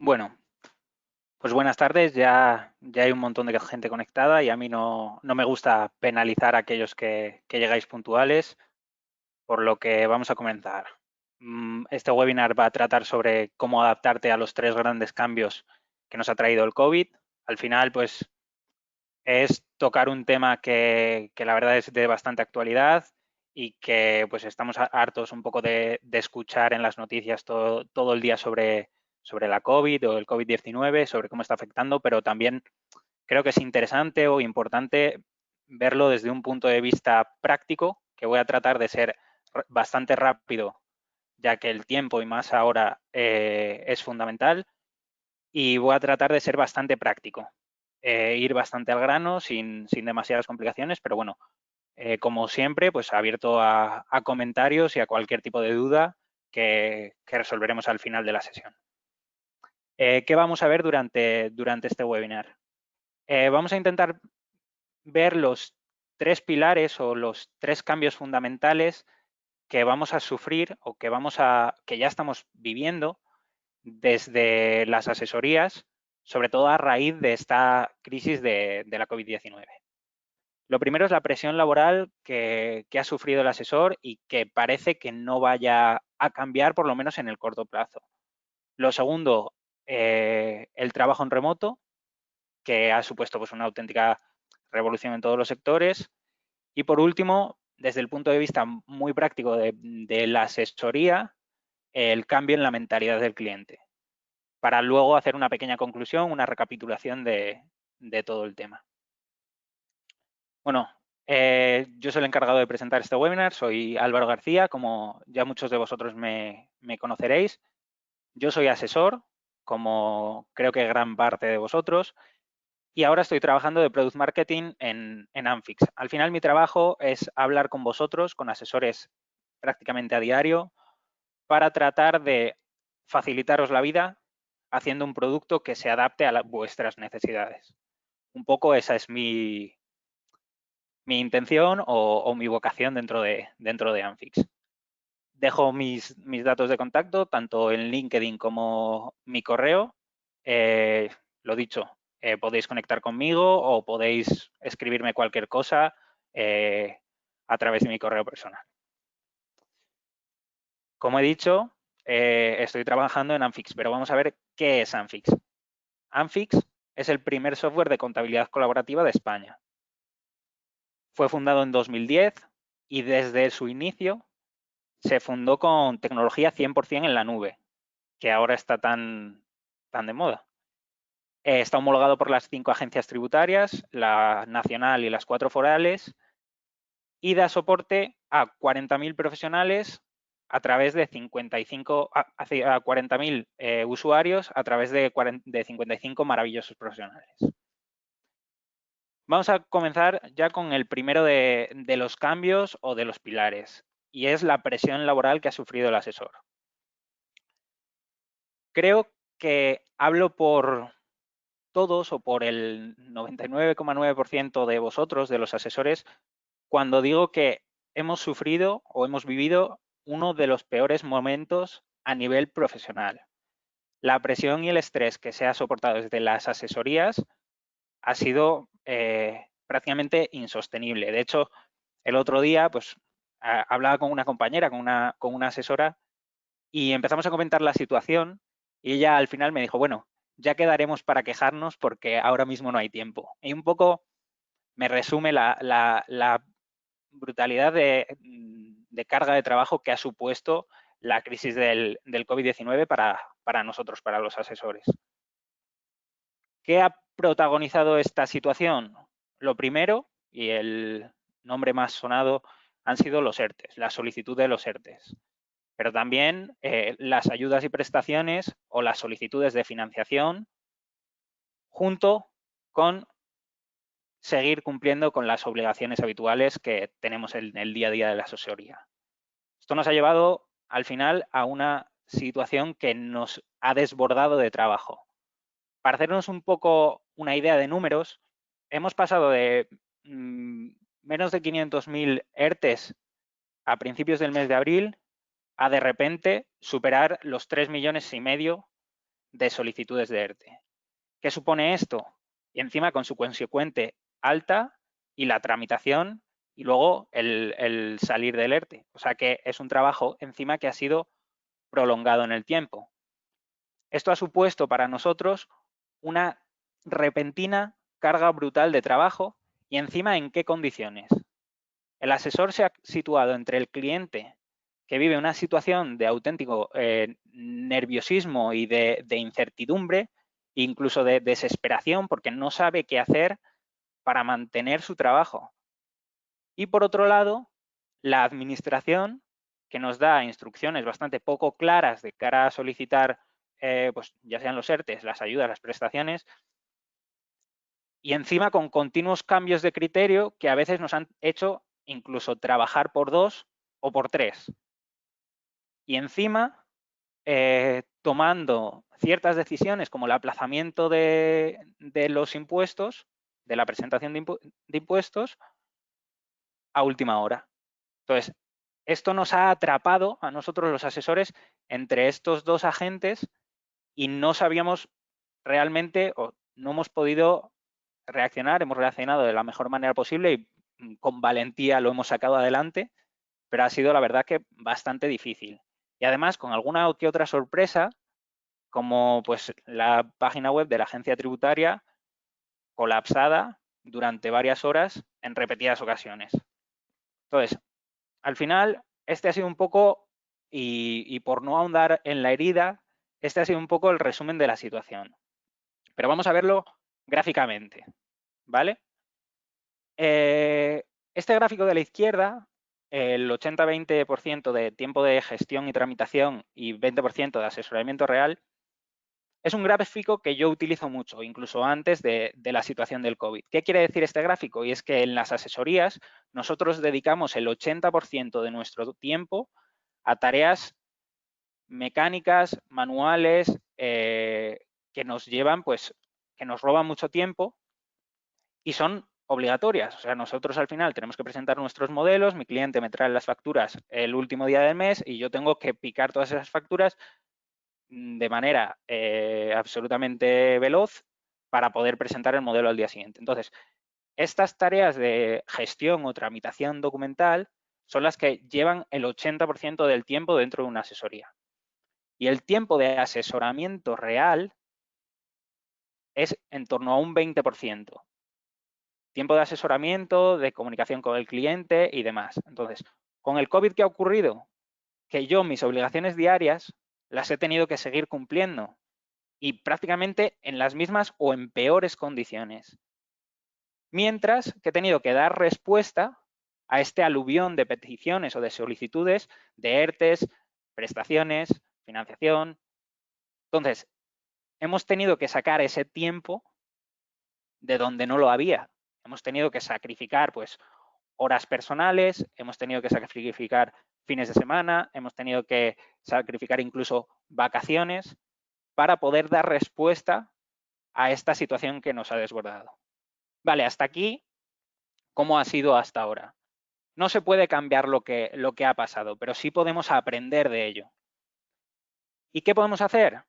Bueno, pues buenas tardes. Ya hay un montón de gente conectada y a mí no me gusta penalizar a aquellos que llegáis puntuales, por lo que vamos a comenzar. Este webinar va a tratar sobre cómo adaptarte a los tres grandes cambios que nos ha traído el COVID. Al final, pues, es tocar un tema que la verdad es de bastante actualidad y que pues estamos hartos un poco de escuchar en las noticias todo el día sobre la COVID o el COVID-19, sobre cómo está afectando, pero también creo que es interesante o importante verlo desde un punto de vista práctico, que voy a tratar de ser bastante rápido, ya que el tiempo y más ahora es fundamental, y voy a tratar de ser bastante práctico, ir bastante al grano sin demasiadas complicaciones, pero bueno, como siempre, pues abierto a comentarios y a cualquier tipo de duda que resolveremos al final de la sesión. ¿Qué vamos a ver durante este webinar? Vamos a intentar ver los tres pilares o los tres cambios fundamentales que vamos a sufrir o que ya estamos viviendo desde las asesorías, sobre todo a raíz de esta crisis de la COVID-19. Lo primero es la presión laboral que ha sufrido el asesor y que parece que no vaya a cambiar, por lo menos en el corto plazo. Lo segundo, el trabajo en remoto, que ha supuesto pues, una auténtica revolución en todos los sectores. Y por último, desde el punto de vista muy práctico de la asesoría, el cambio en la mentalidad del cliente, para luego hacer una pequeña conclusión, una recapitulación de todo el tema. Bueno, yo soy el encargado de presentar este webinar, soy Álvaro García, como ya muchos de vosotros me conoceréis. Yo soy asesor, como creo que gran parte de vosotros, y ahora estoy trabajando de Product Marketing en Anfix. Al final mi trabajo es hablar con vosotros, con asesores prácticamente a diario, para tratar de facilitaros la vida haciendo un producto que se adapte a vuestras necesidades. Un poco esa es mi intención o mi vocación dentro de Anfix. Dejo mis datos de contacto, tanto en LinkedIn como mi correo. Lo dicho, podéis conectar conmigo o podéis escribirme cualquier cosa a través de mi correo personal. Como he dicho, estoy trabajando en Anfix, pero vamos a ver qué es Anfix. Anfix es el primer software de contabilidad colaborativa de España. Fue fundado en 2010 y desde su inicio se fundó con tecnología 100% en la nube, que ahora está tan de moda. Está homologado por las 5 agencias tributarias, la nacional y las 4 forales, y da soporte a 40.000 profesionales a través de 40.000 usuarios a través de 55 maravillosos profesionales. Vamos a comenzar ya con el primero de los cambios o de los pilares, y es la presión laboral que ha sufrido el asesor. Creo que hablo por todos o por el 99,9% de vosotros, de los asesores, cuando digo que hemos sufrido o hemos vivido uno de los peores momentos a nivel profesional. La presión y el estrés que se ha soportado desde las asesorías ha sido prácticamente insostenible. De hecho, el otro día pues hablaba con una compañera, con una asesora, y empezamos a comentar la situación y ella al final me dijo, bueno, ya quedaremos para quejarnos porque ahora mismo no hay tiempo. Y un poco me resume la brutalidad de carga de trabajo que ha supuesto la crisis del COVID-19 para nosotros, para los asesores. ¿Qué ha protagonizado esta situación? Lo primero, y el nombre más sonado, han sido los ERTES, la solicitud de los ERTES. Pero también las ayudas y prestaciones o las solicitudes de financiación, junto con seguir cumpliendo con las obligaciones habituales que tenemos en el día a día de la asesoría. Esto nos ha llevado al final a una situación que nos ha desbordado de trabajo. Para hacernos un poco una idea de números, hemos pasado de menos de 500.000 ERTES a principios del mes de abril a de repente superar los 3,5 millones de solicitudes de ERTE. ¿Qué supone esto? Y encima con su consecuente alta y la tramitación y luego el salir del ERTE. O sea que es un trabajo encima que ha sido prolongado en el tiempo. Esto ha supuesto para nosotros una repentina carga brutal de trabajo y encima en qué condiciones. El asesor se ha situado entre el cliente que vive una situación de auténtico nerviosismo y de incertidumbre, incluso de desesperación, porque no sabe qué hacer para mantener su trabajo. Y por otro lado, la administración, que nos da instrucciones bastante poco claras de cara a solicitar, pues ya sean los ERTEs, las ayudas, las prestaciones, y encima con continuos cambios de criterio que a veces nos han hecho incluso trabajar por 2 o por 3. Y encima, tomando ciertas decisiones como el aplazamiento de los impuestos, de la presentación de impuestos, a última hora. Entonces, esto nos ha atrapado a nosotros los asesores entre estos dos agentes y no sabíamos realmente o no hemos podido reaccionar, hemos reaccionado de la mejor manera posible y con valentía lo hemos sacado adelante, pero ha sido la verdad que bastante difícil. Y además con alguna que otra sorpresa, como pues la página web de la agencia tributaria colapsada durante varias horas en repetidas ocasiones. Entonces, al final, este ha sido un poco, y por no ahondar en la herida, este ha sido un poco el resumen de la situación. Pero vamos a verlo gráficamente, ¿vale? Este gráfico de la izquierda, el 80-20% de tiempo de gestión y tramitación y 20% de asesoramiento real, es un gráfico que yo utilizo mucho, incluso antes de la situación del COVID. ¿Qué quiere decir este gráfico? Y es que en las asesorías nosotros dedicamos el 80% de nuestro tiempo a tareas mecánicas, manuales, que nos llevan, pues, que nos roban mucho tiempo y son obligatorias. O sea, nosotros al final tenemos que presentar nuestros modelos, mi cliente me trae las facturas el último día del mes y yo tengo que picar todas esas facturas de manera absolutamente veloz para poder presentar el modelo al día siguiente. Entonces, estas tareas de gestión o tramitación documental son las que llevan el 80% del tiempo dentro de una asesoría. Y el tiempo de asesoramiento real es en torno a un 20%. Tiempo de asesoramiento, de comunicación con el cliente y demás. Entonces, con el COVID, ¿qué ha ocurrido? Que yo mis obligaciones diarias las he tenido que seguir cumpliendo y prácticamente en las mismas o en peores condiciones. Mientras que he tenido que dar respuesta a este aluvión de peticiones o de solicitudes de ERTEs, prestaciones, financiación. Entonces, hemos tenido que sacar ese tiempo de donde no lo había. Hemos tenido que sacrificar pues horas personales, hemos tenido que sacrificar fines de semana, hemos tenido que sacrificar incluso vacaciones para poder dar respuesta a esta situación que nos ha desbordado. Vale, hasta aquí, ¿cómo ha sido hasta ahora? No se puede cambiar lo que ha pasado, pero sí podemos aprender de ello. ¿Y qué podemos hacer?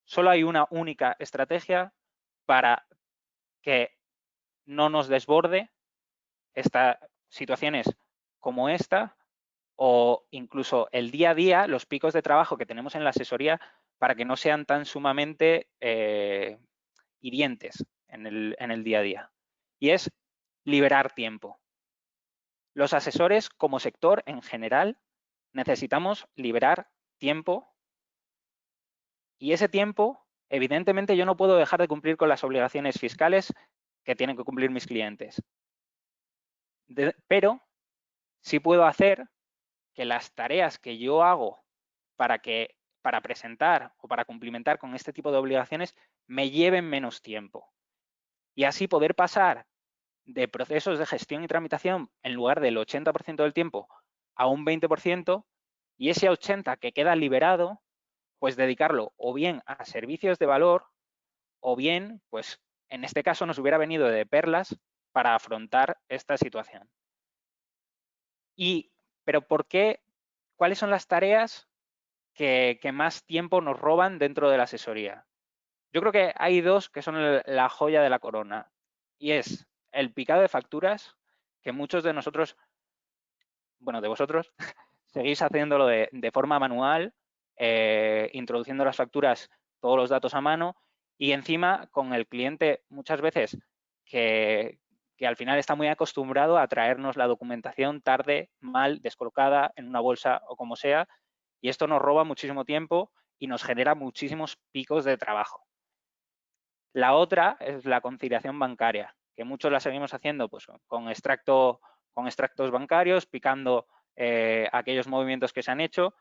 Solo hay una única estrategia para que no nos desborde estas situaciones como esta o incluso el día a día, los picos de trabajo que tenemos en la asesoría para que no sean tan sumamente hirientes en el día a día. Y es liberar tiempo. Los asesores como sector en general necesitamos liberar tiempo y ese tiempo, evidentemente, yo no puedo dejar de cumplir con las obligaciones fiscales que tienen que cumplir mis clientes. Pero sí puedo hacer que las tareas que yo hago para presentar o para cumplimentar con este tipo de obligaciones me lleven menos tiempo. Y así poder pasar de procesos de gestión y tramitación en lugar del 80% del tiempo a un 20% y ese 80% que queda liberado, pues dedicarlo o bien a servicios de valor o bien, pues en este caso nos hubiera venido de perlas para afrontar esta situación. Pero ¿por qué? ¿Cuáles son las tareas que más tiempo nos roban dentro de la asesoría. Yo creo que hay dos que son la joya de la corona, y es el picado de facturas, que muchos de nosotros, bueno, de vosotros, seguís haciéndolo de forma manual, introduciendo las facturas, todos los datos a mano, y encima con el cliente muchas veces que al final está muy acostumbrado a traernos la documentación tarde, mal, descolocada, en una bolsa o como sea, y esto nos roba muchísimo tiempo y nos genera muchísimos picos de trabajo. La otra es la conciliación bancaria, que muchos la seguimos haciendo pues, con extractos bancarios, picando aquellos movimientos que se han hecho.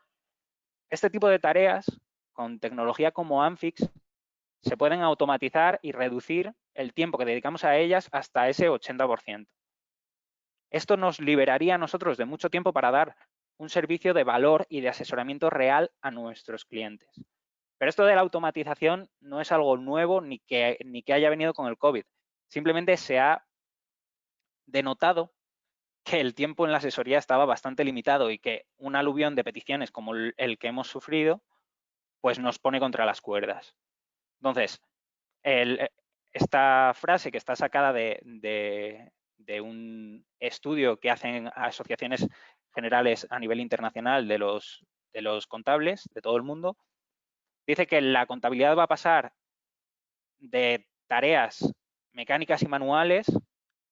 Este tipo de tareas, con tecnología como Anfix, se pueden automatizar y reducir el tiempo que dedicamos a ellas hasta ese 80%. Esto nos liberaría a nosotros de mucho tiempo para dar un servicio de valor y de asesoramiento real a nuestros clientes. Pero esto de la automatización no es algo nuevo ni que haya venido con el COVID. Simplemente se ha denotado que el tiempo en la asesoría estaba bastante limitado y que un aluvión de peticiones como el que hemos sufrido, pues nos pone contra las cuerdas. Entonces, esta frase que está sacada de un estudio que hacen asociaciones generales a nivel internacional de los contables de todo el mundo, dice que la contabilidad va a pasar de tareas mecánicas y manuales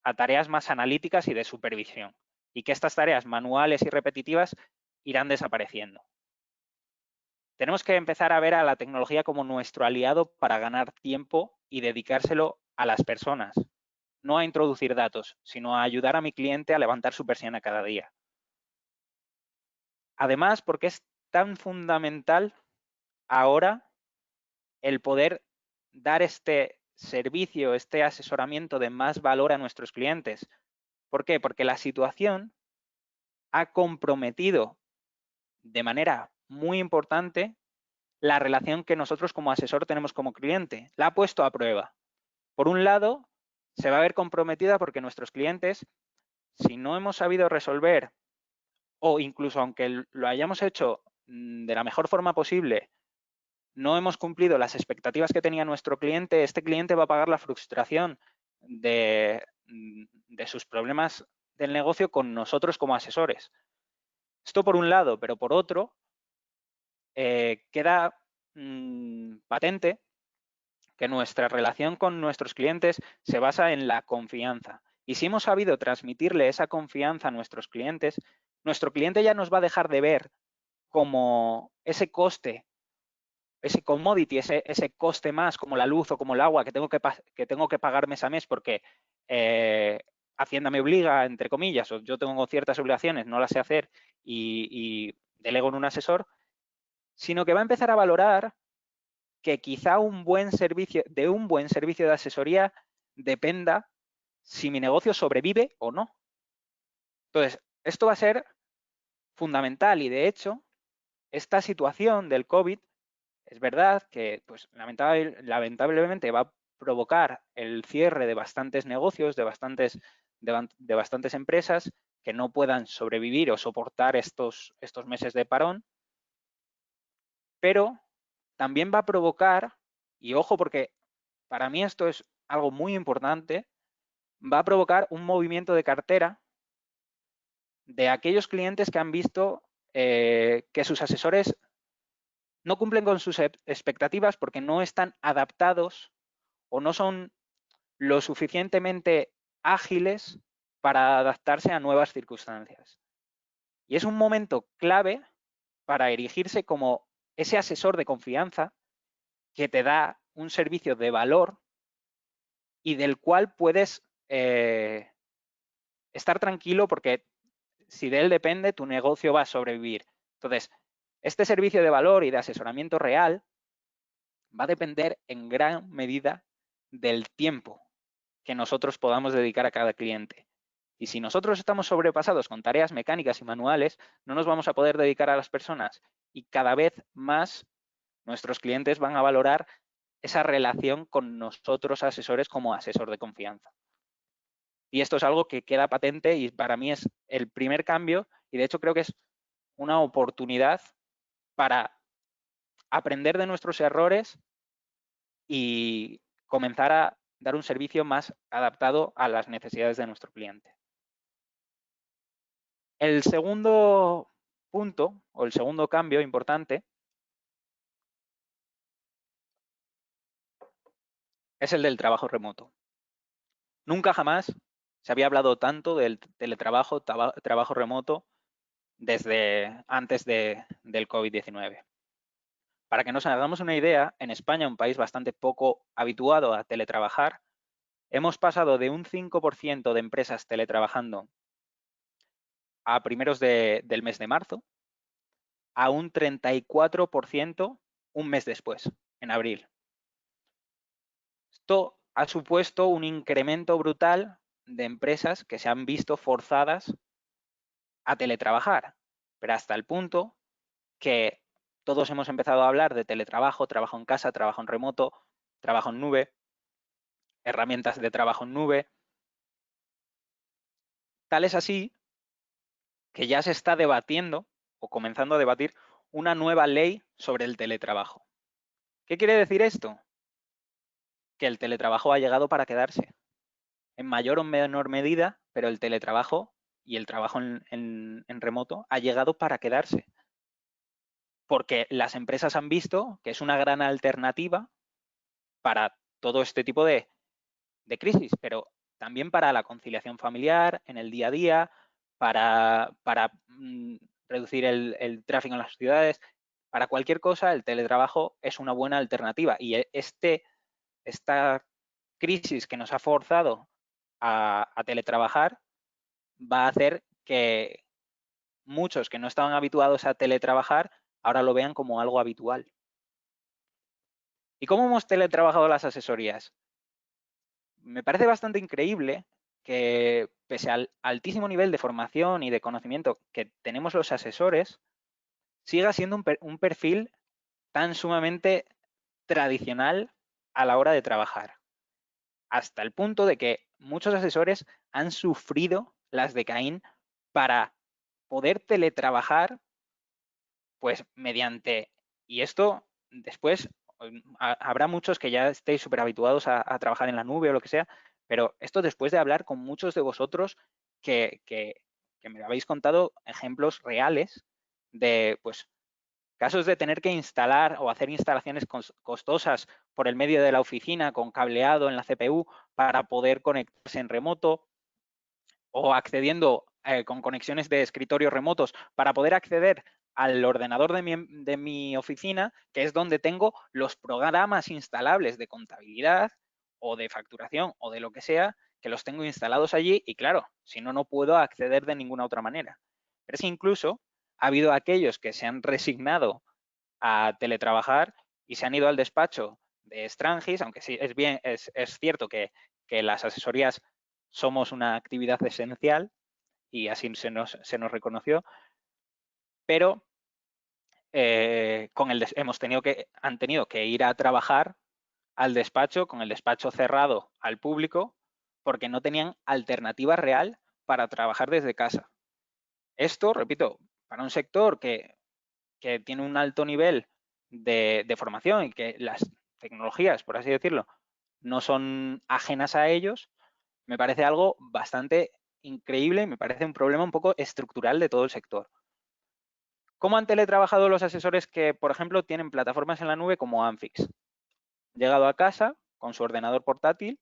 a tareas más analíticas y de supervisión, y que estas tareas manuales y repetitivas irán desapareciendo. Tenemos que empezar a ver a la tecnología como nuestro aliado para ganar tiempo y dedicárselo a las personas, no a introducir datos, sino a ayudar a mi cliente a levantar su persiana cada día. Además, porque es tan fundamental ahora el poder dar este servicio, este asesoramiento de más valor a nuestros clientes. ¿Por qué? Porque la situación ha comprometido de manera muy importante la relación que nosotros como asesor tenemos como cliente. La ha puesto a prueba. Por un lado, se va a ver comprometida porque nuestros clientes, si no hemos sabido resolver o incluso aunque lo hayamos hecho de la mejor forma posible, no hemos cumplido las expectativas que tenía nuestro cliente, este cliente va a pagar la frustración de sus problemas del negocio con nosotros como asesores. Esto por un lado, pero por otro, queda patente que nuestra relación con nuestros clientes se basa en la confianza. Y si hemos sabido transmitirle esa confianza a nuestros clientes, nuestro cliente ya nos va a dejar de ver como ese coste, ese commodity, ese coste más, como la luz o como el agua que tengo que pagar mes a mes porque Hacienda me obliga, entre comillas, o yo tengo ciertas obligaciones, no las sé hacer y delego en un asesor, sino que va a empezar a valorar que quizá un buen servicio de asesoría dependa si mi negocio sobrevive o no. Entonces, esto va a ser fundamental y, de hecho, esta situación del COVID es verdad que pues, lamentablemente va a provocar el cierre de bastantes negocios, de bastantes empresas que no puedan sobrevivir o soportar estos meses de parón, pero también va a provocar, y ojo porque para mí esto es algo muy importante, va a provocar un movimiento de cartera de aquellos clientes que han visto que sus asesores no cumplen con sus expectativas porque no están adaptados o no son lo suficientemente ágiles para adaptarse a nuevas circunstancias. Y es un momento clave para erigirse como ese asesor de confianza que te da un servicio de valor y del cual puedes estar tranquilo porque si de él depende, tu negocio va a sobrevivir. Entonces, este servicio de valor y de asesoramiento real va a depender en gran medida del tiempo que nosotros podamos dedicar a cada cliente. Y si nosotros estamos sobrepasados con tareas mecánicas y manuales, no nos vamos a poder dedicar a las personas y cada vez más nuestros clientes van a valorar esa relación con nosotros asesores como asesor de confianza. Y esto es algo que queda patente y para mí es el primer cambio y de hecho creo que es una oportunidad para aprender de nuestros errores y comenzar a dar un servicio más adaptado a las necesidades de nuestro cliente. El segundo punto o el segundo cambio importante es el del trabajo remoto. Nunca jamás se había hablado tanto del teletrabajo, trabajo remoto, desde antes del COVID-19. Para que nos hagamos una idea, en España, un país bastante poco habituado a teletrabajar, hemos pasado de un 5% de empresas teletrabajando a primeros del mes de marzo a un 34% un mes después, en abril. Esto ha supuesto un incremento brutal de empresas que se han visto forzadas a teletrabajar, pero hasta el punto que todos hemos empezado a hablar de teletrabajo, trabajo en casa, trabajo en remoto, trabajo en nube, herramientas de trabajo en nube. Tal es así que ya se está debatiendo o comenzando a debatir una nueva ley sobre el teletrabajo. ¿Qué quiere decir esto? Que el teletrabajo ha llegado para quedarse, en mayor o menor medida, pero el teletrabajo y el trabajo en remoto ha llegado para quedarse, porque las empresas han visto que es una gran alternativa para todo este tipo de crisis, pero también para la conciliación familiar, en el día a día, para reducir el tráfico en las ciudades. Para cualquier cosa, el teletrabajo es una buena alternativa y esta crisis que nos ha forzado a teletrabajar va a hacer que muchos que no estaban habituados a teletrabajar ahora lo vean como algo habitual. ¿Y cómo hemos teletrabajado las asesorías? Me parece bastante increíble que, pese al altísimo nivel de formación y de conocimiento que tenemos los asesores, siga siendo un perfil tan sumamente tradicional a la hora de trabajar, hasta el punto de que muchos asesores han sufrido las de Caín para poder teletrabajar, pues mediante, y esto después habrá muchos que ya estéis súper habituados a trabajar en la nube o lo que sea, pero esto después de hablar con muchos de vosotros que me habéis contado ejemplos reales de, pues, casos de tener que instalar o hacer instalaciones costosas por el medio de la oficina con cableado en la CPU para poder conectarse en remoto, o accediendo con conexiones de escritorio remotos para poder acceder al ordenador de mi oficina, que es donde tengo los programas instalables de contabilidad o de facturación o de lo que sea, que los tengo instalados allí y claro, si no, no puedo acceder de ninguna otra manera. Pero es que incluso ha habido aquellos que se han resignado a teletrabajar y se han ido al despacho de Strangis, aunque sí es cierto que las asesorías somos una actividad esencial y así se nos reconoció, pero han tenido que ir a trabajar al despacho, con el despacho cerrado al público, porque no tenían alternativa real para trabajar desde casa. Esto, repito, para un sector que tiene un alto nivel de formación y que las tecnologías, por así decirlo, no son ajenas a ellos, me parece algo bastante increíble y me parece un problema un poco estructural de todo el sector. ¿Cómo han teletrabajado los asesores que, por ejemplo, tienen plataformas en la nube como Anfix? Llegado a casa con su ordenador portátil,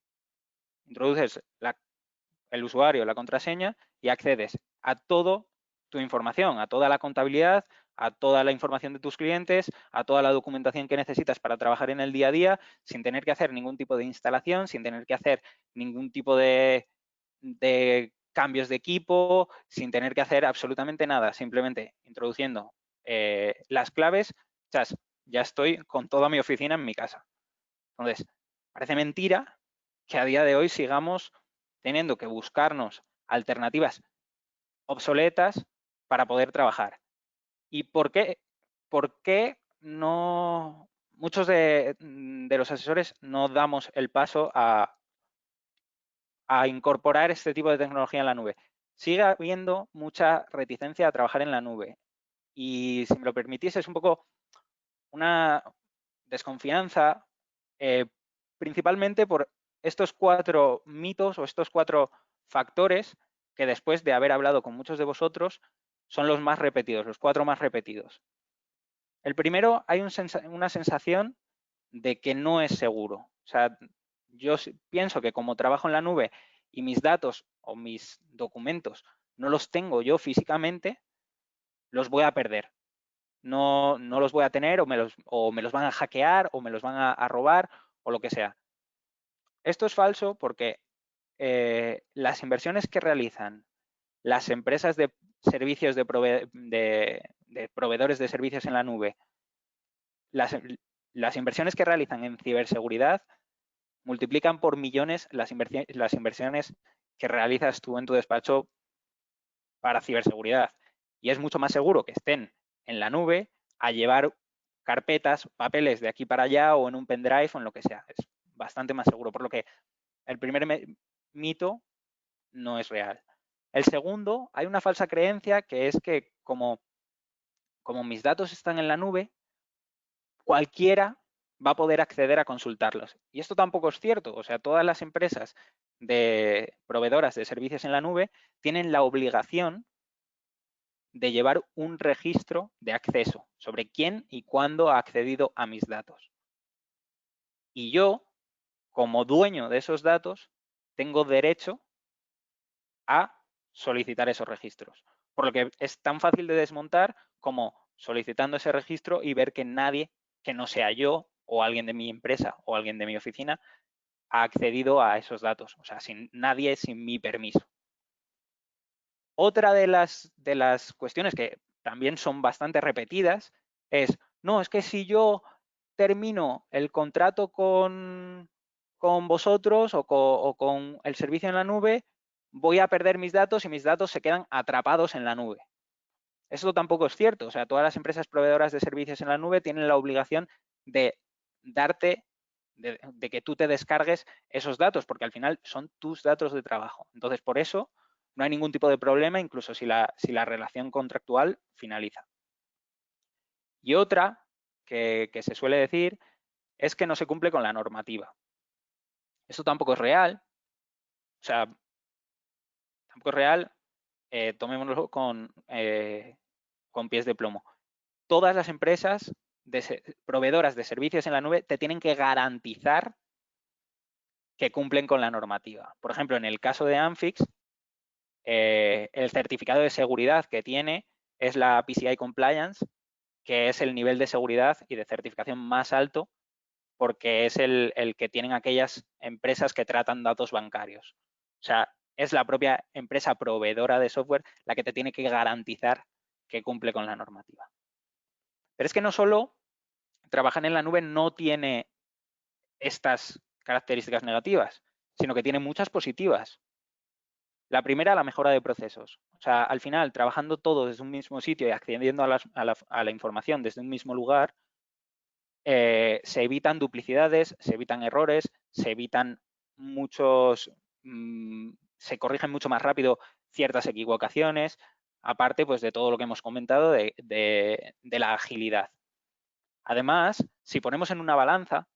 introduces el usuario, la contraseña y accedes a toda tu información, a toda la contabilidad, a toda la información de tus clientes, a toda la documentación que necesitas para trabajar en el día a día, sin tener que hacer ningún tipo de instalación, sin tener que hacer ningún tipo de cambios de equipo, sin tener que hacer absolutamente nada, simplemente introduciendo las claves, ya estoy con toda mi oficina en mi casa. Entonces, parece mentira que a día de hoy sigamos teniendo que buscarnos alternativas obsoletas para poder trabajar. ¿Y por qué no muchos de los asesores no damos el paso a incorporar este tipo de tecnología en la nube? Sigue habiendo mucha reticencia a trabajar en la nube. Y si me lo permitís, es un poco una desconfianza principalmente por estos 4 mitos o estos 4 factores que después de haber hablado con muchos de vosotros son los más repetidos, los 4 más repetidos. El primero, hay una sensación de que no es seguro. O sea, yo pienso que como trabajo en la nube y mis datos o mis documentos no los tengo yo físicamente, los voy a perder. No los voy a tener o me los van a hackear o me los van a robar o lo que sea. Esto es falso porque las inversiones que realizan las empresas de servicios de proveedores de servicios en la nube, las inversiones que realizan en ciberseguridad multiplican por millones las inversiones que realizas tú en tu despacho para ciberseguridad. Y es mucho más seguro que estén en la nube a llevar carpetas, papeles de aquí para allá o en un pendrive o en lo que sea. Es bastante más seguro, por lo que el primer mito no es real. El segundo, hay una falsa creencia que es que como mis datos están en la nube, cualquiera va a poder acceder a consultarlos. Y esto tampoco es cierto. O sea, todas las empresas de proveedoras de servicios en la nube tienen la obligación de llevar un registro de acceso sobre quién y cuándo ha accedido a mis datos. Y yo, como dueño de esos datos, tengo derecho a solicitar esos registros. Por lo que es tan fácil de desmontar como solicitando ese registro y ver que nadie que no sea yo o alguien de mi empresa o alguien de mi oficina ha accedido a esos datos. O sea, nadie sin mi permiso. Otra de las cuestiones que también son bastante repetidas es, no, es que si yo termino el contrato con vosotros o con el servicio en la nube, voy a perder mis datos y mis datos se quedan atrapados en la nube. Eso tampoco es cierto. O sea, todas las empresas proveedoras de servicios en la nube tienen la obligación de darte, de que tú te descargues esos datos, porque al final son tus datos de trabajo. Entonces, por eso no hay ningún tipo de problema, incluso si la relación contractual finaliza. Y otra que se suele decir es que no se cumple con la normativa. Esto tampoco es real. O sea, tampoco es real. Tomémoslo con pies de plomo. Todas las empresas proveedoras de servicios en la nube te tienen que garantizar que cumplen con la normativa. Por ejemplo, en el caso de Anfix, el certificado de seguridad que tiene es la PCI Compliance, que es el nivel de seguridad y de certificación más alto porque es el que tienen aquellas empresas que tratan datos bancarios. O sea, es la propia empresa proveedora de software la que te tiene que garantizar que cumple con la normativa. Pero es que no solo trabajar en la nube no tiene estas características negativas, sino que tiene muchas positivas. La primera, la mejora de procesos. O sea, al final, trabajando todo desde un mismo sitio y accediendo a la información desde un mismo lugar, se evitan duplicidades, se evitan errores, se evitan se corrigen mucho más rápido ciertas equivocaciones, aparte pues de todo lo que hemos comentado de la agilidad. Además, si ponemos en una balanza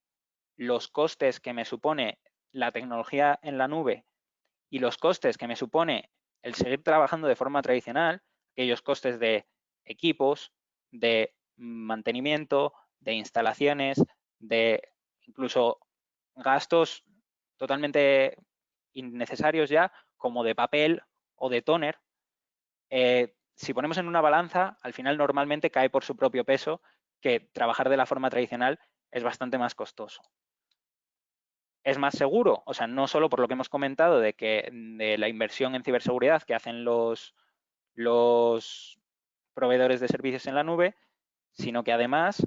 los costes que me supone la tecnología en la nube y los costes que me supone el seguir trabajando de forma tradicional, aquellos costes de equipos, de mantenimiento, de instalaciones, de incluso gastos totalmente innecesarios ya, como de papel o de tóner, si ponemos en una balanza, al final normalmente cae por su propio peso que trabajar de la forma tradicional es bastante más costoso. ¿Es más seguro? O sea, no solo por lo que hemos comentado de la inversión en ciberseguridad que hacen los proveedores de servicios en la nube, sino que además,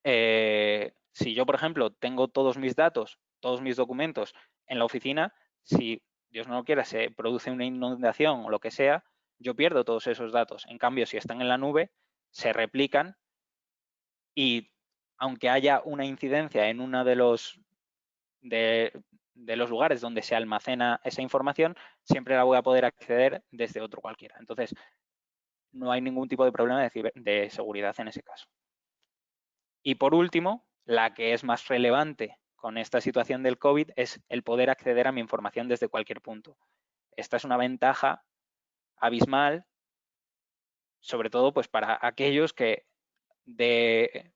si yo, por ejemplo, tengo todos mis datos, todos mis documentos en la oficina, si Dios no lo quiera, se produce una inundación o lo que sea, yo pierdo todos esos datos. En cambio, si están en la nube, se replican y aunque haya una incidencia en uno de los lugares donde se almacena esa información, siempre la voy a poder acceder desde otro cualquiera. Entonces, no hay ningún tipo de problema de seguridad en ese caso. Y por último, la que es más relevante con esta situación del COVID es el poder acceder a mi información desde cualquier punto. Esta es una ventaja abismal, sobre todo pues para aquellos que del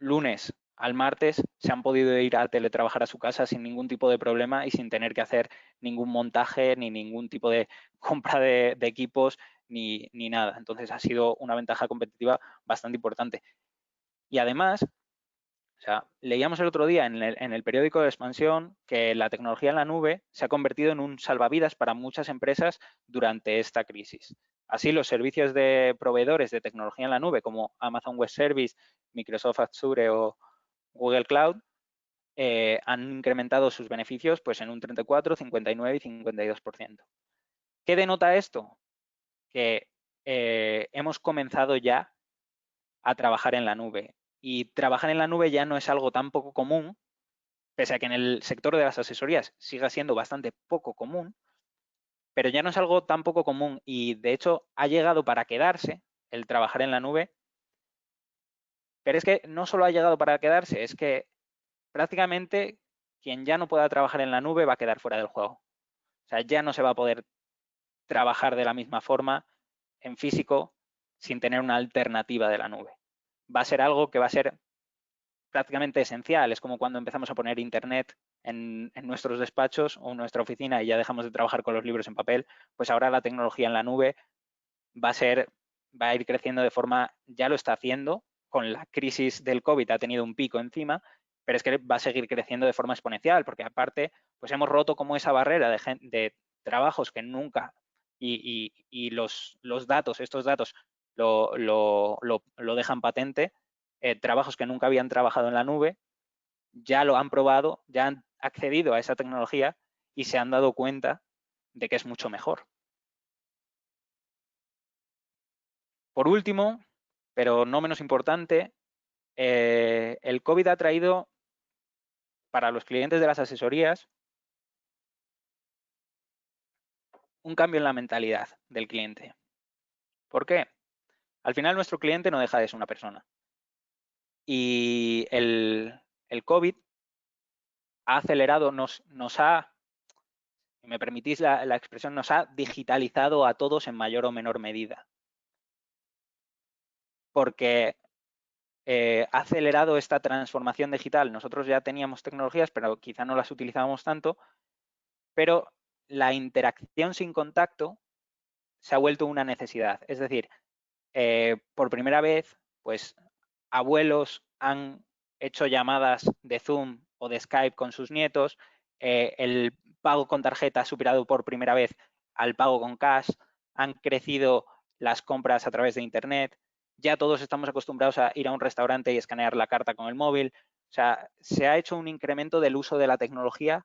lunes al martes se han podido ir a teletrabajar a su casa sin ningún tipo de problema y sin tener que hacer ningún montaje ni ningún tipo de compra de equipos ni nada. Entonces ha sido una ventaja competitiva bastante importante. Y además, o sea, leíamos el otro día en el periódico de Expansión que la tecnología en la nube se ha convertido en un salvavidas para muchas empresas durante esta crisis. Así, los servicios de proveedores de tecnología en la nube como Amazon Web Service, Microsoft Azure o Google Cloud han incrementado sus beneficios pues, en un 34, 59 y 52%. ¿Qué denota esto? Que hemos comenzado ya a trabajar en la nube. Y trabajar en la nube ya no es algo tan poco común, pese a que en el sector de las asesorías siga siendo bastante poco común, pero ya no es algo tan poco común y de hecho ha llegado para quedarse el trabajar en la nube. Pero es que no solo ha llegado para quedarse, es que prácticamente quien ya no pueda trabajar en la nube va a quedar fuera del juego. O sea, ya no se va a poder trabajar de la misma forma en físico sin tener una alternativa de la nube. Va a ser algo que va a ser prácticamente esencial. Es como cuando empezamos a poner internet en nuestros despachos o en nuestra oficina y ya dejamos de trabajar con los libros en papel, pues ahora la tecnología en la nube va a ir creciendo de forma, ya lo está haciendo, con la crisis del COVID ha tenido un pico encima, pero es que va a seguir creciendo de forma exponencial, porque aparte, pues hemos roto como esa barrera de trabajos que nunca, y los datos, estos datos lo dejan patente, trabajos que nunca habían trabajado en la nube, ya lo han probado, ya han accedido a esa tecnología y se han dado cuenta de que es mucho mejor. Por último, pero no menos importante, el COVID ha traído para los clientes de las asesorías un cambio en la mentalidad del cliente. ¿Por qué? Al final nuestro cliente no deja de ser una persona. Y el COVID ha acelerado, nos ha, si me permitís la expresión, nos ha digitalizado a todos en mayor o menor medida. Porque ha acelerado esta transformación digital. Nosotros ya teníamos tecnologías, pero quizá no las utilizábamos tanto, pero la interacción sin contacto se ha vuelto una necesidad. Es decir, por primera vez, pues abuelos han hecho llamadas de Zoom o de Skype con sus nietos, el pago con tarjeta ha superado por primera vez al pago con cash, han crecido las compras a través de Internet, ya todos estamos acostumbrados a ir a un restaurante y escanear la carta con el móvil. O sea, se ha hecho un incremento del uso de la tecnología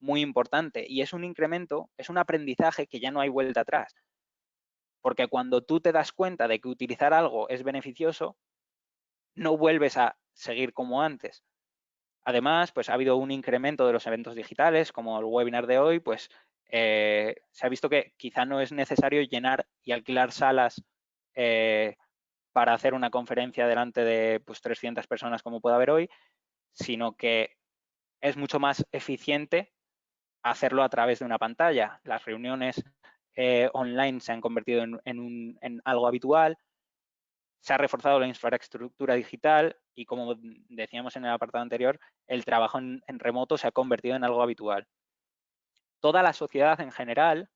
muy importante y es un incremento, es un aprendizaje que ya no hay vuelta atrás. Porque cuando tú te das cuenta de que utilizar algo es beneficioso, no vuelves a seguir como antes. Además, pues ha habido un incremento de los eventos digitales, como el webinar de hoy, pues se ha visto que quizá no es necesario llenar y alquilar salas para hacer una conferencia delante de pues, 300 personas como puede haber hoy, sino que es mucho más eficiente hacerlo a través de una pantalla. Las reuniones online se han convertido en algo habitual, se ha reforzado la infraestructura digital y, como decíamos en el apartado anterior, el trabajo en remoto se ha convertido en algo habitual. Toda la sociedad en general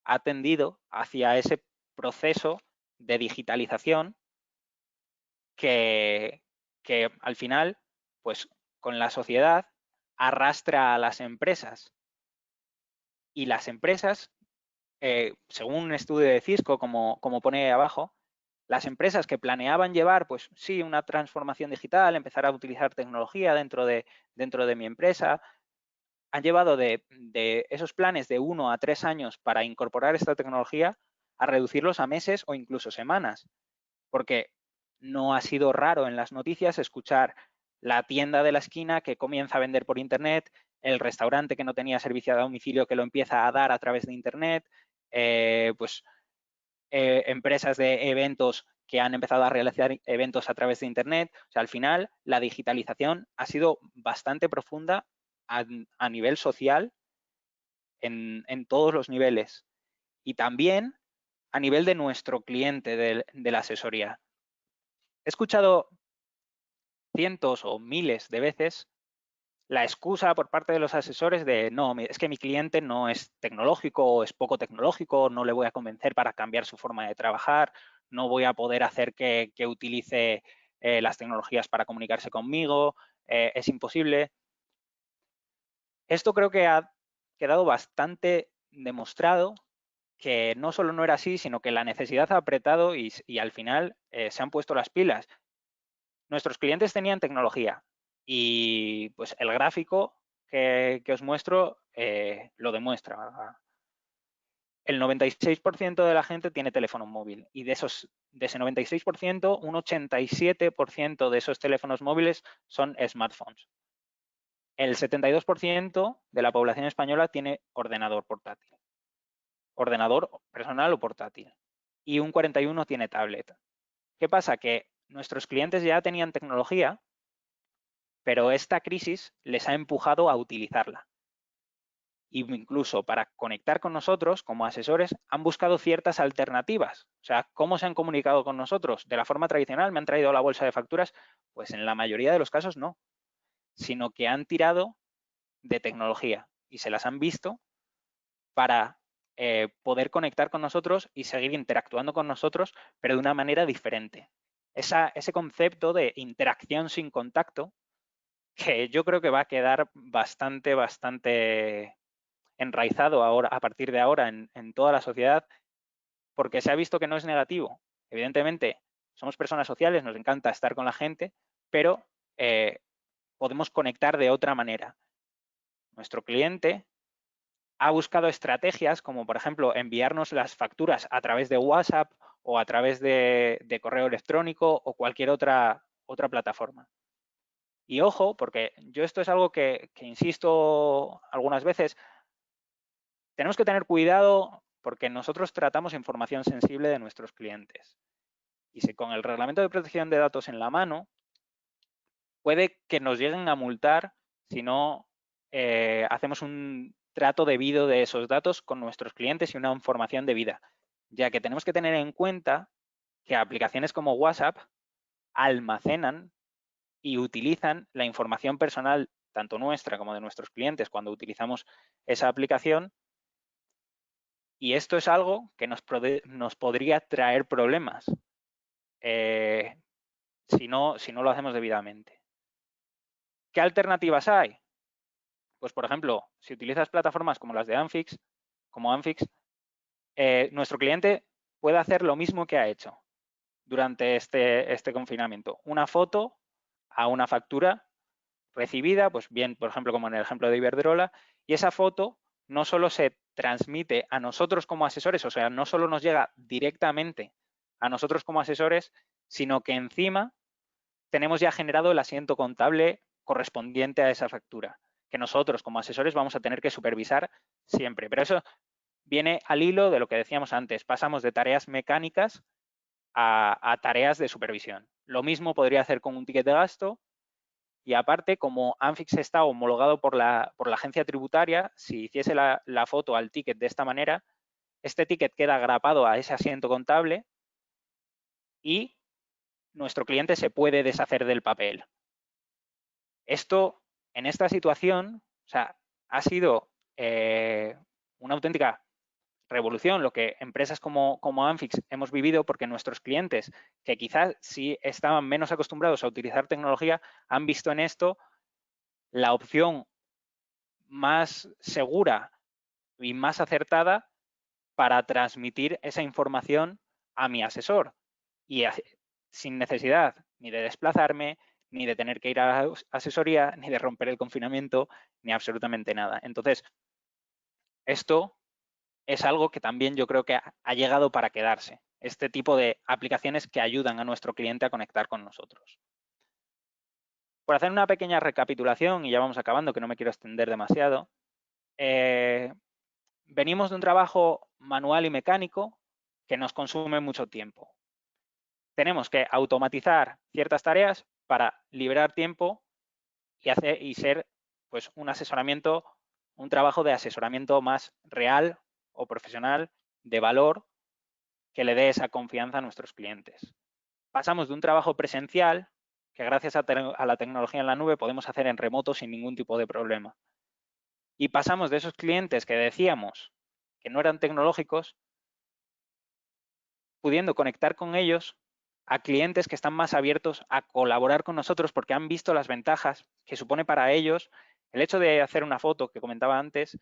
ha tendido hacia ese proceso de digitalización que al final, pues con la sociedad arrastra a las empresas. Y las empresas, según un estudio de Cisco, como pone abajo, las empresas que planeaban llevar, pues sí, una transformación digital, empezar a utilizar tecnología dentro de mi empresa, han llevado de esos planes de 1 a 3 años para incorporar esta tecnología a reducirlos a meses o incluso semanas. Porque no ha sido raro en las noticias escuchar la tienda de la esquina que comienza a vender por Internet, el restaurante que no tenía servicio a domicilio que lo empieza a dar a través de Internet, empresas de eventos que han empezado a realizar eventos a través de Internet. O sea, al final, la digitalización ha sido bastante profunda a nivel social en todos los niveles y también a nivel de nuestro cliente de la asesoría. He escuchado cientos o miles de veces la excusa por parte de los asesores de no, es que mi cliente no es tecnológico o es poco tecnológico, no le voy a convencer para cambiar su forma de trabajar, no voy a poder hacer que utilice las tecnologías para comunicarse conmigo, es imposible. Esto creo que ha quedado bastante demostrado que no solo no era así, sino que la necesidad ha apretado y al final se han puesto las pilas. Nuestros clientes tenían tecnología y pues el gráfico que os muestro lo demuestra. El 96% de la gente tiene teléfono móvil y de ese 96%, un 87% de esos teléfonos móviles son smartphones. El 72% de la población española tiene ordenador portátil, ordenador personal o portátil, y un 41% tiene tablet. ¿Qué pasa? Que nuestros clientes ya tenían tecnología, pero esta crisis les ha empujado a utilizarla. Y incluso para conectar con nosotros como asesores han buscado ciertas alternativas. O sea, ¿cómo se han comunicado con nosotros? ¿De la forma tradicional? ¿Me han traído la bolsa de facturas? Pues en la mayoría de los casos no, sino que han tirado de tecnología y se las han visto para poder conectar con nosotros y seguir interactuando con nosotros, pero de una manera diferente. Ese concepto de interacción sin contacto, que yo creo que va a quedar bastante enraizado ahora, a partir de ahora en toda la sociedad, porque se ha visto que no es negativo. Evidentemente, somos personas sociales, nos encanta estar con la gente, pero podemos conectar de otra manera. Nuestro cliente ha buscado estrategias como, por ejemplo, enviarnos las facturas a través de WhatsApp o a través de correo electrónico o cualquier otra plataforma. Y ojo, porque yo esto es algo que insisto algunas veces, tenemos que tener cuidado porque nosotros tratamos información sensible de nuestros clientes. Y si con el reglamento de protección de datos en la mano, puede que nos lleguen a multar si no hacemos un trato debido de esos datos con nuestros clientes y una información debida, ya que tenemos que tener en cuenta que aplicaciones como WhatsApp almacenan y utilizan la información personal, tanto nuestra como de nuestros clientes, cuando utilizamos esa aplicación. Y esto es algo que nos podría traer problemas si no lo hacemos debidamente. ¿Qué alternativas hay? Pues, por ejemplo, si utilizas plataformas como las de Anfix, nuestro cliente puede hacer lo mismo que ha hecho durante este confinamiento. Una foto a una factura recibida, pues bien, por ejemplo, como en el ejemplo de Iberdrola, y esa foto no solo se transmite a nosotros como asesores, o sea, no solo nos llega directamente a nosotros como asesores, sino que encima tenemos ya generado el asiento contable correspondiente a esa factura, que nosotros como asesores vamos a tener que supervisar siempre. Pero eso viene al hilo de lo que decíamos antes, pasamos de tareas mecánicas a tareas de supervisión. Lo mismo podría hacer con un ticket de gasto y aparte, como Anfix está homologado por la agencia tributaria, si hiciese la foto al ticket de esta manera, este ticket queda grapado a ese asiento contable y nuestro cliente se puede deshacer del papel. Esto, en esta situación, o sea, ha sido una auténtica revolución lo que empresas como Anfix hemos vivido, porque nuestros clientes, que quizás sí estaban menos acostumbrados a utilizar tecnología, han visto en esto la opción más segura y más acertada para transmitir esa información a mi asesor y sin necesidad ni de desplazarme, ni de tener que ir a la asesoría, ni de romper el confinamiento, ni absolutamente nada. Entonces, esto es algo que también yo creo que ha llegado para quedarse. Este tipo de aplicaciones que ayudan a nuestro cliente a conectar con nosotros. Por hacer una pequeña recapitulación, y ya vamos acabando, que no me quiero extender demasiado, venimos de un trabajo manual y mecánico que nos consume mucho tiempo. tenemos que automatizar ciertas tareas para liberar tiempo y ser pues un asesoramiento, un trabajo de asesoramiento más real o profesional, de valor, que le dé esa confianza a nuestros clientes. Pasamos de un trabajo presencial, que gracias a la tecnología en la nube podemos hacer en remoto sin ningún tipo de problema. Y pasamos de esos clientes que decíamos que no eran tecnológicos, pudiendo conectar con ellos a clientes que están más abiertos a colaborar con nosotros porque han visto las ventajas que supone para ellos el hecho de hacer una foto que comentaba antes.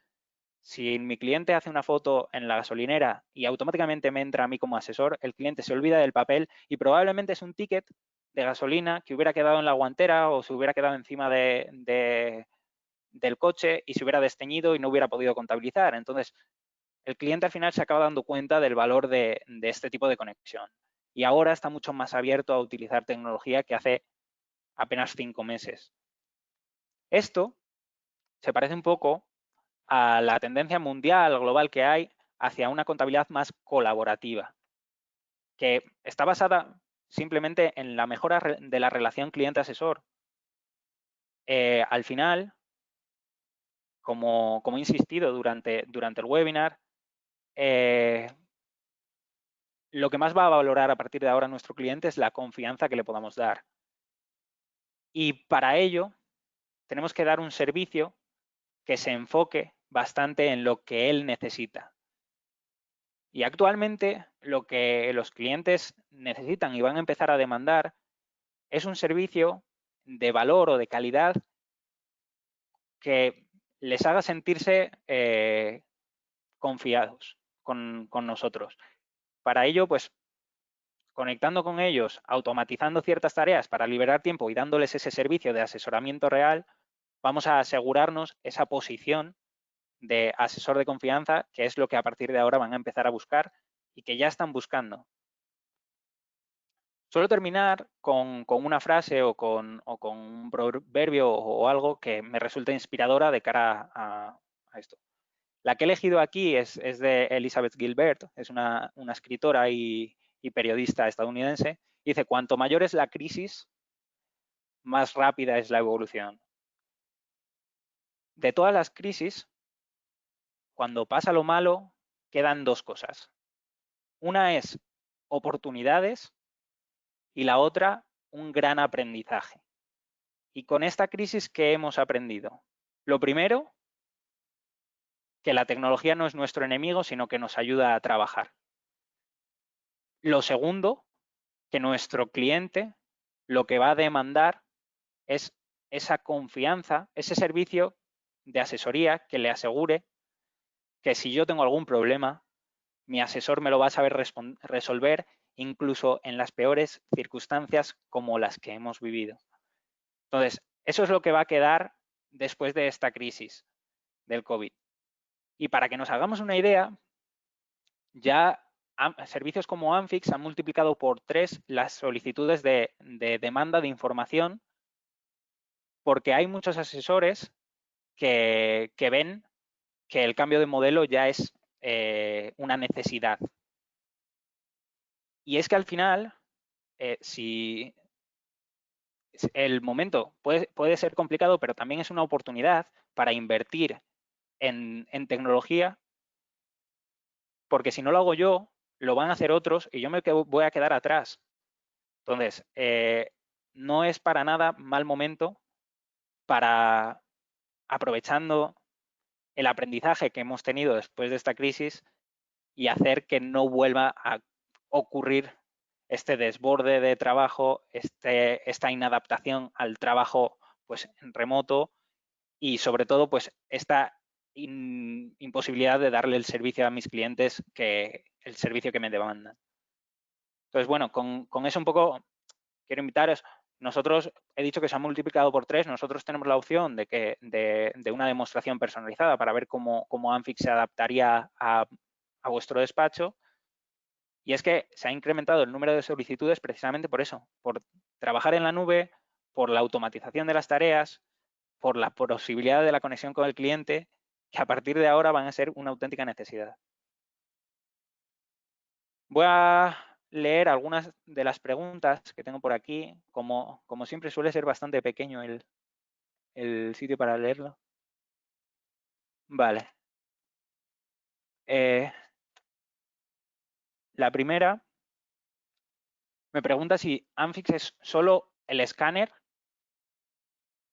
Si mi cliente hace una foto en la gasolinera y automáticamente me entra a mí como asesor, el cliente se olvida del papel y probablemente es un ticket de gasolina que hubiera quedado en la guantera o se hubiera quedado encima del coche y se hubiera desteñido y no hubiera podido contabilizar. Entonces, el cliente al final se acaba dando cuenta del valor de este tipo de conexión. Y ahora está mucho más abierto a utilizar tecnología que hace apenas 5 meses. Esto se parece un poco a la tendencia mundial, global que hay hacia una contabilidad más colaborativa, que está basada simplemente en la mejora de la relación cliente-asesor. Al final, como he insistido durante el webinar, lo que más va a valorar a partir de ahora nuestro cliente es la confianza que le podamos dar. Y para ello, tenemos que dar un servicio que se enfoque bastante en lo que él necesita. Y actualmente lo que los clientes necesitan y van a empezar a demandar es un servicio de valor o de calidad que les haga sentirse confiados con nosotros. Para ello, pues conectando con ellos, automatizando ciertas tareas para liberar tiempo y dándoles ese servicio de asesoramiento real, vamos a asegurarnos esa posición de asesor de confianza, que es lo que a partir de ahora van a empezar a buscar y que ya están buscando. Suelo terminar con una frase o con un proverbio o algo que me resulta inspiradora de cara a esto. La que he elegido aquí es de Elizabeth Gilbert, es una escritora y periodista estadounidense. Dice, cuanto mayor es la crisis, más rápida es la evolución. De todas las crisis, cuando pasa lo malo, quedan dos cosas. Una es oportunidades y la otra un gran aprendizaje. Y con esta crisis, ¿qué hemos aprendido? Lo primero, que la tecnología no es nuestro enemigo, sino que nos ayuda a trabajar. Lo segundo, que nuestro cliente lo que va a demandar es esa confianza, ese servicio de asesoría que le asegure que si yo tengo algún problema, mi asesor me lo va a saber resolver incluso en las peores circunstancias como las que hemos vivido. Entonces, eso es lo que va a quedar después de esta crisis del COVID. Y para que nos hagamos una idea, ya servicios como Anfix han multiplicado por 3 las solicitudes de demanda de información porque hay muchos asesores que ven que el cambio de modelo ya es una necesidad. Y es que al final, si el momento puede ser complicado, pero también es una oportunidad para invertir en tecnología, porque si no lo hago yo, lo van a hacer otros y yo me voy a quedar atrás. Entonces, no es para nada mal momento para, aprovechando el aprendizaje que hemos tenido después de esta crisis y hacer que no vuelva a ocurrir este desborde de trabajo, esta inadaptación al trabajo pues, en remoto y sobre todo pues esta imposibilidad de darle el servicio a mis clientes, el servicio que me demandan. Entonces, bueno, con eso un poco quiero invitaros. Nosotros, he dicho que se ha multiplicado por 3, nosotros tenemos la opción de una demostración personalizada para ver cómo Anfix se adaptaría a vuestro despacho. Y es que se ha incrementado el número de solicitudes precisamente por eso, por trabajar en la nube, por la automatización de las tareas, por la posibilidad de la conexión con el cliente, que a partir de ahora van a ser una auténtica necesidad. Voy a leer algunas de las preguntas que tengo por aquí. Como siempre suele ser bastante pequeño el sitio para leerlo. Vale. La primera me pregunta si Anfix es solo el escáner.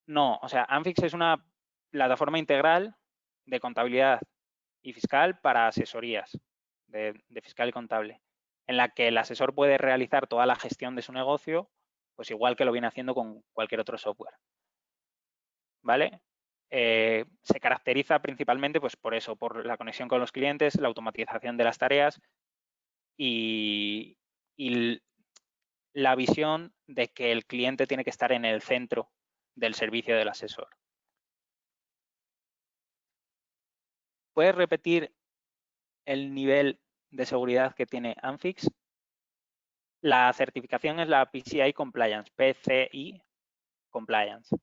No, o sea, Anfix es una plataforma integral de contabilidad y fiscal para asesorías de fiscal y contable, en la que el asesor puede realizar toda la gestión de su negocio, pues igual que lo viene haciendo con cualquier otro software. ¿Vale? Se caracteriza principalmente pues, por eso, por la conexión con los clientes, la automatización de las tareas y la visión de que el cliente tiene que estar en el centro del servicio del asesor. ¿Puedes repetir el nivel de seguridad que tiene Anfix? La certificación es la PCI Compliance, PCI Compliance.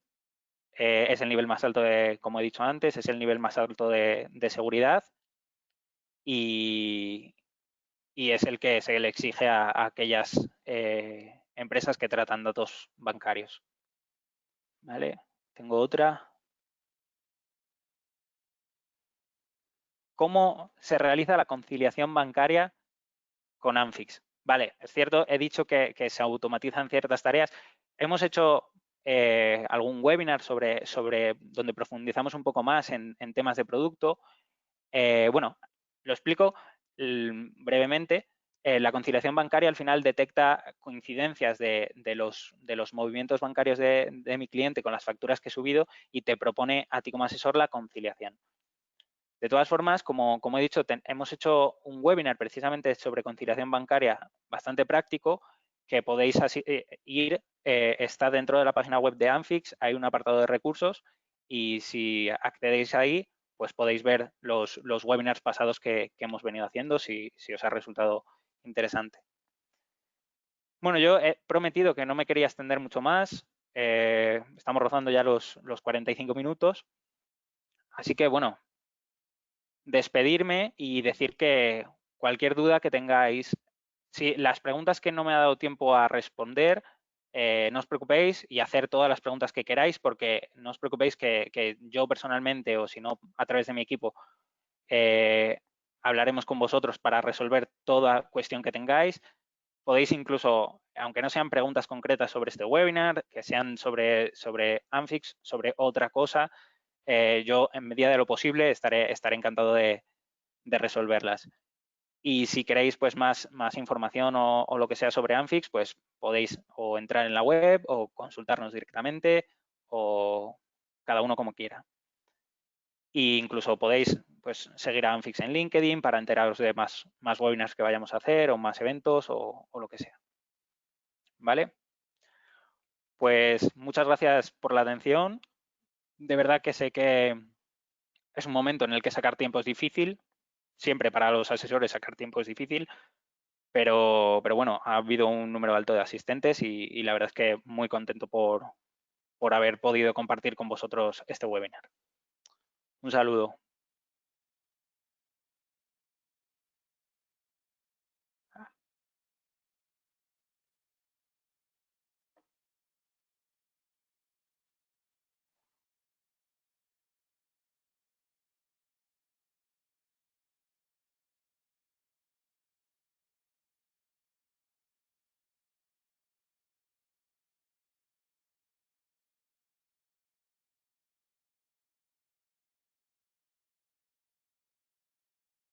Es el nivel más alto de, como he dicho antes, es el nivel más alto de seguridad y es el que se le exige a aquellas empresas que tratan datos bancarios. ¿Vale? Tengo otra. ¿Cómo se realiza la conciliación bancaria con Anfix? Vale, es cierto, he dicho que se automatizan ciertas tareas. Hemos hecho algún webinar sobre donde profundizamos un poco más en temas de producto. Bueno, lo explico brevemente. La conciliación bancaria al final detecta coincidencias de los movimientos bancarios de mi cliente con las facturas que he subido y te propone a ti como asesor la conciliación. De todas formas, como he dicho, hemos hecho un webinar precisamente sobre conciliación bancaria bastante práctico que podéis ir, está dentro de la página web de Anfix, hay un apartado de recursos y si accedéis ahí, pues podéis ver los webinars pasados que hemos venido haciendo si os ha resultado interesante. Bueno, yo he prometido que no me quería extender mucho más, estamos rozando ya los 45 minutos, así que bueno, despedirme y decir que cualquier duda que tengáis, si las preguntas que no me ha dado tiempo a responder, no os preocupéis y hacer todas las preguntas que queráis, porque no os preocupéis que yo personalmente o si no a través de mi equipo hablaremos con vosotros para resolver toda cuestión que tengáis. Podéis incluso, aunque no sean preguntas concretas sobre este webinar, que sean sobre Anfix, sobre otra cosa, yo en medida de lo posible estaré encantado de resolverlas. Y si queréis pues más información o lo que sea sobre Anfix, pues podéis o entrar en la web o consultarnos directamente o cada uno como quiera. E incluso podéis pues seguir a Anfix en LinkedIn para enteraros de más webinars que vayamos a hacer o más eventos o lo que sea. ¿Vale? Pues muchas gracias por la atención. De verdad que sé que es un momento en el que sacar tiempo es difícil. Siempre para los asesores sacar tiempo es difícil, pero bueno, ha habido un número alto de asistentes y la verdad es que muy contento por haber podido compartir con vosotros este webinar. Un saludo.